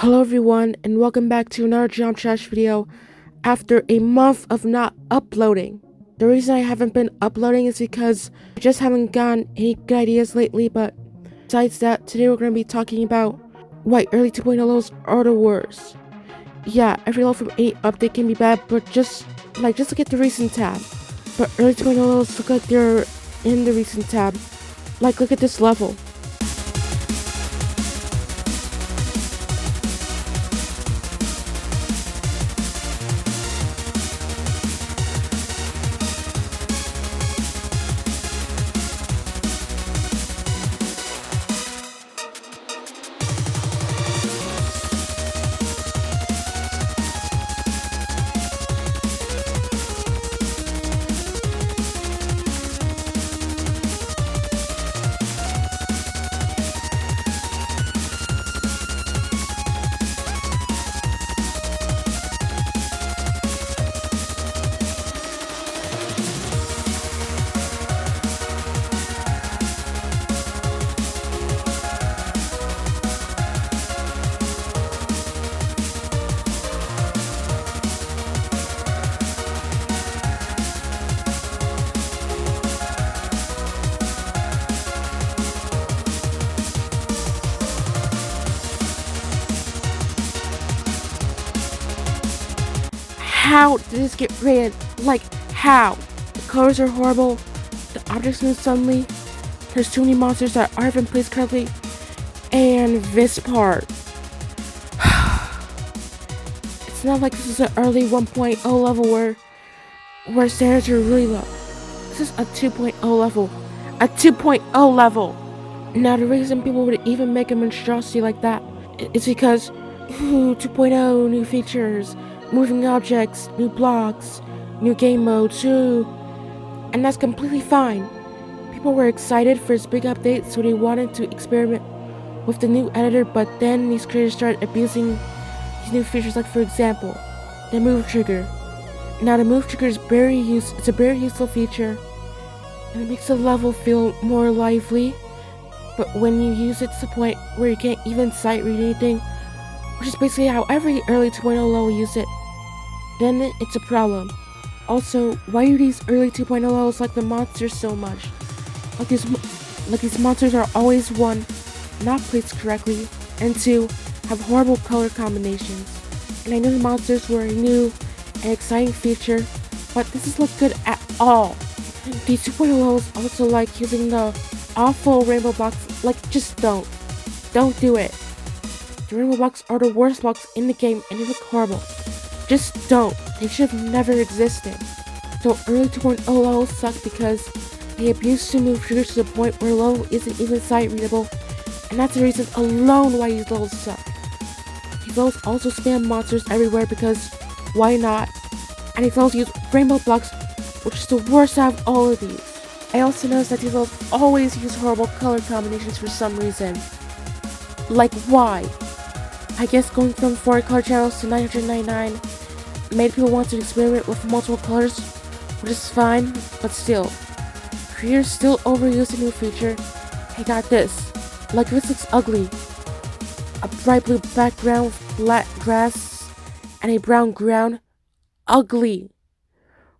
Hello everyone and welcome back to another Jump Trash video after a month of not uploading. The reason I haven't been uploading is because I just haven't gotten any good ideas lately, but besides that, today we're going to be talking about why early 2.0 lows are the worst. Yeah, every low from any update can be bad, but just look at the recent tab. But early 2.0 lows look like they're in the recent tab. Look at this level. How did this get rated? How? The colors are horrible, the objects move suddenly, there's too many monsters that aren't even placed correctly, and this part. It's not like this is an early 1.0 level where standards are really low. This is a 2.0 level. A 2.0 level! Now the reason people would even make a monstrosity like that is because 2.0, new features, moving objects, new blocks, new game modes, and that's completely fine. People were excited for this big update, so they wanted to experiment with the new editor, but then these creators started abusing these new features, like for example, the move trigger. Now the move trigger is it's a very useful feature, and it makes the level feel more lively, but when you use it to the point where you can't even sight read anything, which is basically how every early 2.0 level use it, then it's a problem. Also, why do these early 2.0 levels like the monsters so much? These monsters are always, one, not placed correctly, and two, have horrible color combinations. And I know the monsters were a new and exciting feature, but this doesn't look good at all. These 2.0 levels also like using the awful rainbow blocks. Just don't do it. The rainbow blocks are the worst blocks in the game and they look horrible. Just don't. They should have never existed. So early 2.0 levels suck because they abuse to move triggers to the point where the level isn't even sight readable, and that's the reason alone why these levels suck. These levels also spam monsters everywhere because why not? And these levels use rainbow blocks, which is the worst out of all of these. I also noticed that these levels always use horrible color combinations for some reason. Why? I guess going from 4 color channels to 999 made people want to experiment with multiple colors, which is fine, but still. Creators still overuse the new feature. Hey, got this. This looks ugly. A bright blue background with flat grass and a brown ground. Ugly.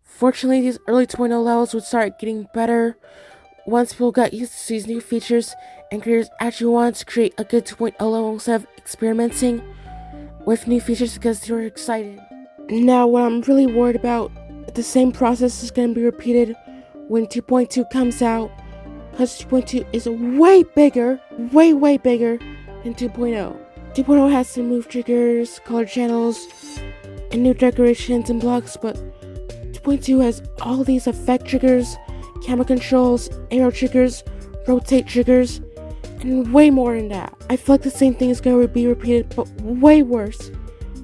Fortunately, these early 2.0 levels would start getting better once people got used to these new features and creators actually wanted to create a good 2.0 level instead of experimenting with new features because they were excited. Now, what I'm really worried about, the same process is going to be repeated when 2.2 comes out, because 2.2 is way bigger than 2.0. 2.0 has some move triggers, color channels, and new decorations and blocks, but 2.2 has all these effect triggers, camera controls, arrow triggers, rotate triggers, and way more than that. I feel like the same thing is going to be repeated, but way worse,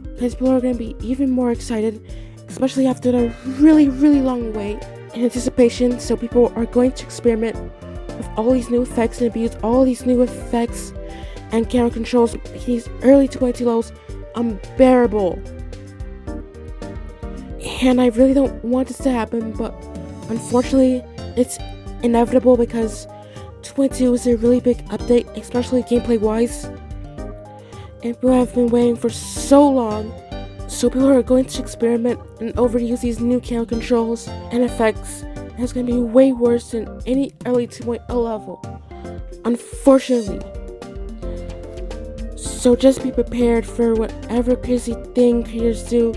because people are going to be even more excited, especially after the really long wait in anticipation. So people are going to experiment with all these new effects and abuse all these new effects and camera controls, making these early 2.2 levels unbearable. And I really don't want this to happen, but unfortunately it's inevitable because 2.2 is a really big update, especially gameplay wise. And people have been waiting for so long. So people are going to experiment and overuse these new camera controls and effects. And it's going to be way worse than any early 2.0 level, unfortunately. So just be prepared for whatever crazy thing creators do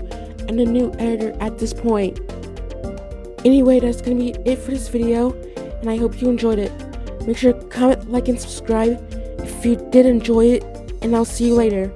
and a new editor at this point. Anyway, that's going to be it for this video, and I hope you enjoyed it. Make sure to comment, like, and subscribe if you did enjoy it, and I'll see you later.